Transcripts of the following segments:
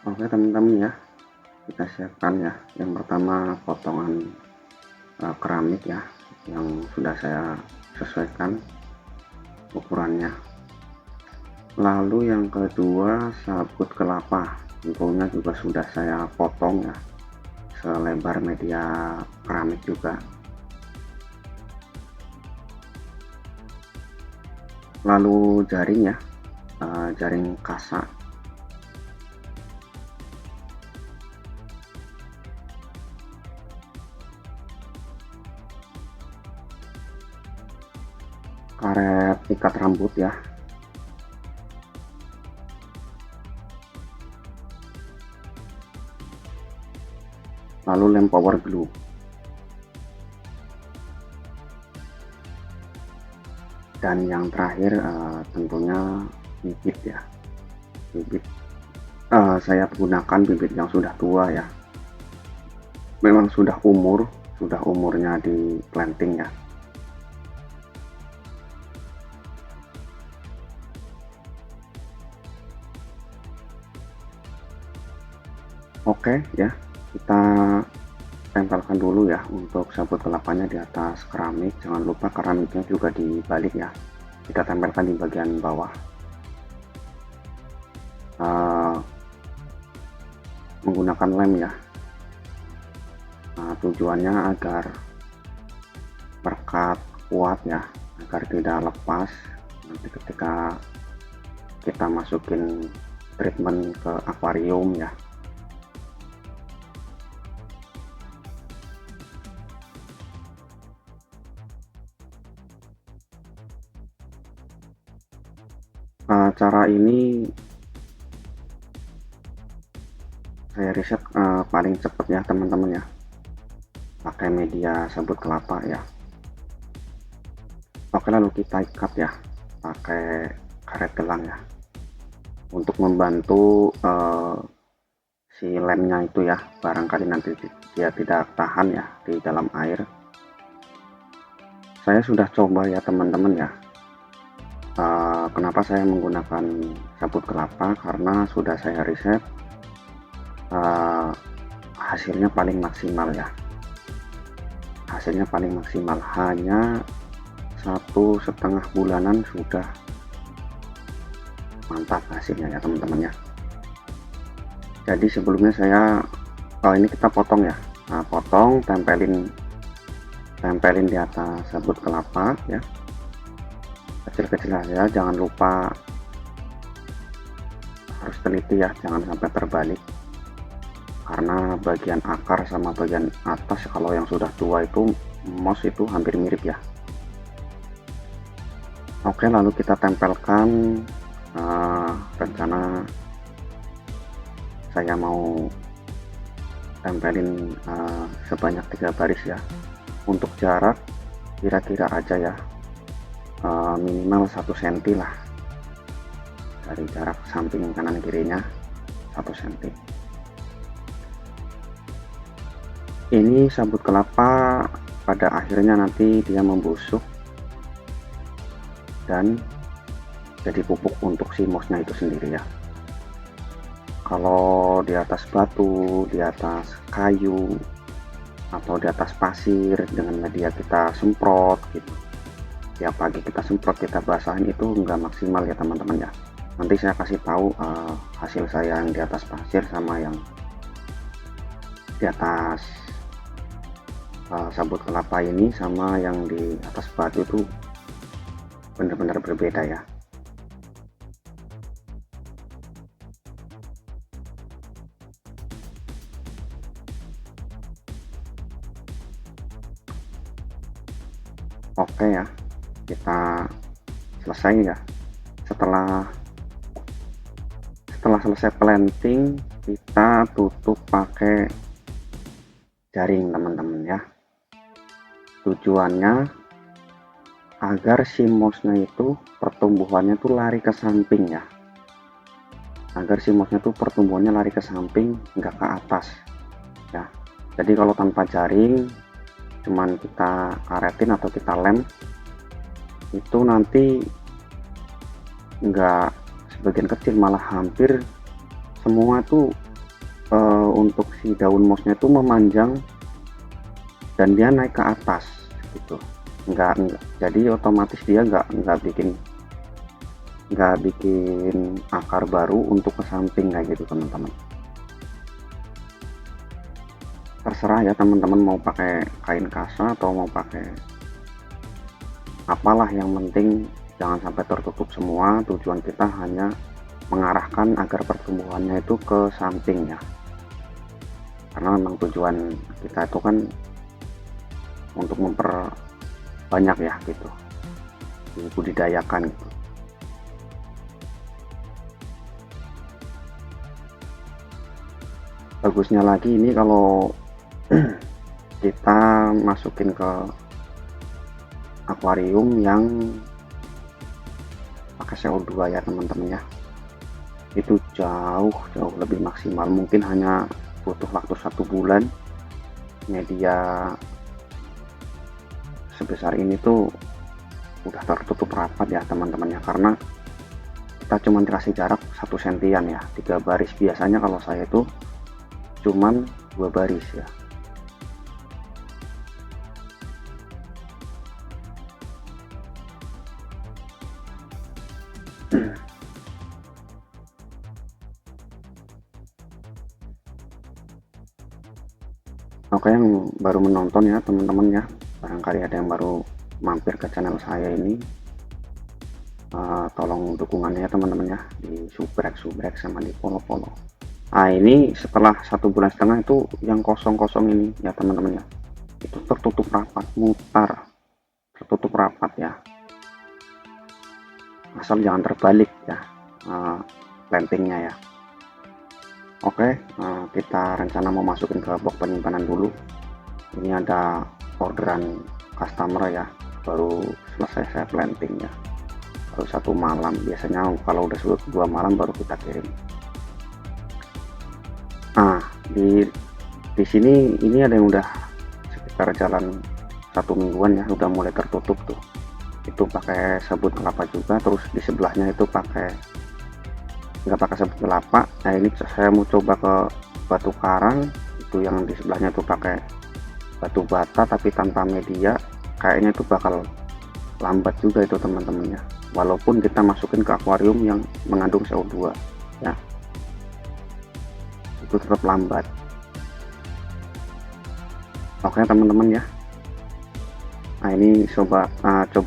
Oke teman-teman ya, kita siapkan ya. Yang pertama potongan keramik ya, yang sudah saya sesuaikan ukurannya. Lalu yang kedua sabut kelapa, tentunya juga sudah saya potong ya, selebar media keramik juga. Lalu jaring ya, jaring kasa. Karet ikat rambut ya. Lalu lem power glue. Dan yang terakhir tentunya bibit ya. Bibit saya gunakan bibit yang sudah tua ya. Memang sudah umurnya di planting ya. Oke ya, kita tempelkan dulu ya untuk sabut kelapanya di atas keramik. Jangan lupa keramiknya juga dibalik ya, kita tempelkan di bagian bawah. Menggunakan lem ya. Tujuannya agar berkat kuat ya, agar tidak lepas nanti ketika kita masukin treatment ke akuarium ya. Cara ini saya riset paling cepat ya teman-teman ya, pakai media sabut kelapa ya. Oke, lalu kita ikat ya pakai karet gelang ya, untuk membantu si lemnya itu ya, barangkali nanti dia tidak tahan ya di dalam air. Saya sudah coba ya teman-teman ya. Kenapa saya menggunakan sabut kelapa? Karena sudah saya riset hasilnya paling maksimal ya. Hasilnya paling maksimal, hanya 1,5 bulanan sudah mantap hasilnya ya teman-teman ya. Jadi sebelumnya saya ini kita potong ya, potong, tempelin di atas sabut kelapa ya, kecil-kecil aja. Jangan lupa harus teliti ya, jangan sampai terbalik, karena bagian akar sama bagian atas kalau yang sudah tua itu moss itu hampir mirip ya. Oke, lalu kita tempelkan. Rencana saya mau tempelin sebanyak 3 baris ya. Untuk jarak kira-kira aja ya, minimal 1 cm lah dari jarak samping kanan kirinya, 1 cm. Ini sabut kelapa pada akhirnya nanti dia membusuk dan jadi pupuk untuk si mossnya itu sendiri ya. Kalau di atas batu, di atas kayu, atau di atas pasir dengan media kita semprot gitu, tiap pagi kita semprot, kita basahin, itu enggak maksimal ya teman-teman ya. Nanti saya kasih tahu hasil saya yang di atas pasir sama yang di atas sabut kelapa ini, sama yang di atas batu itu benar-benar berbeda ya. Oke ya, kita selesai ya. Setelah selesai planting, kita tutup pakai jaring teman-teman ya. Tujuannya agar si mossnya itu pertumbuhannya tuh lari ke samping ya, agar si mossnya tuh pertumbuhannya lari ke samping, nggak ke atas ya. Jadi kalau tanpa jaring, cuman kita karetin atau kita lem, itu nanti enggak sebagian kecil, malah hampir semua tuh untuk si daun mossnya itu memanjang dan dia naik ke atas gitu. Enggak, jadi otomatis dia nggak bikin akar baru untuk ke samping kayak gitu teman-teman. Terserah ya teman-teman mau pakai kain kasa atau mau pakai apalah, yang penting jangan sampai tertutup semua. Tujuan kita hanya mengarahkan agar pertumbuhannya itu ke samping ya, karena memang tujuan kita itu kan untuk memperbanyak ya gitu, dibudidayakan gitu. Bagusnya lagi ini kalau kita masukin ke akuarium yang pakai CO2 ya teman-teman ya, itu jauh lebih maksimal. Mungkin hanya butuh waktu 1 bulan media sebesar ini tuh udah tertutup rapat ya teman-teman ya, karena kita cuma dikasih jarak 1 sentian ya, 3 baris. Biasanya kalau saya itu cuman 2 baris ya. Oke, yang baru menonton ya teman-teman ya, barangkali ada yang baru mampir ke channel saya ini, tolong dukungannya ya teman-teman ya, di subrek sama di follow. Nah ini setelah 1,5 bulan itu yang kosong-kosong ini ya teman-teman ya, itu tertutup rapat, mutar, tertutup rapat ya, asal jangan terbalik ya plantingnya ya. Oke, kita rencana mau masukin ke box penyimpanan dulu. Ini ada orderan customer ya, baru selesai saya planting ya, baru 1 malam. Biasanya kalau udah 2 malam baru kita kirim. Nah di sini ini ada yang udah sekitar jalan 1 mingguan ya, udah mulai tertutup tuh. Itu pakai sabut kelapa juga, terus di sebelahnya itu nggak pakai sabut kelapa. Nah ini saya mau coba ke batu karang, itu yang di sebelahnya itu pakai batu bata tapi tanpa media. Kayaknya itu bakal lambat juga itu teman-teman ya, walaupun kita masukin ke akuarium yang mengandung CO2 ya, itu tetap lambat. Oke teman-teman ya, nah ini coba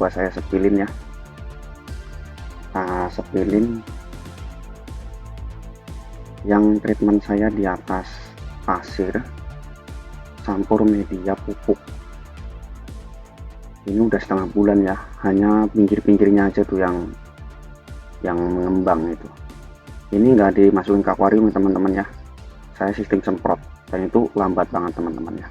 saya sepilin ya, sepilin yang treatment saya di atas pasir campur media pupuk. Ini udah 1/2 bulan ya, hanya pinggir-pinggirnya aja tuh yang mengembang itu. Ini nggak dimasukin ke akuarium teman-teman ya, saya sistem semprot dan itu lambat banget teman-teman ya.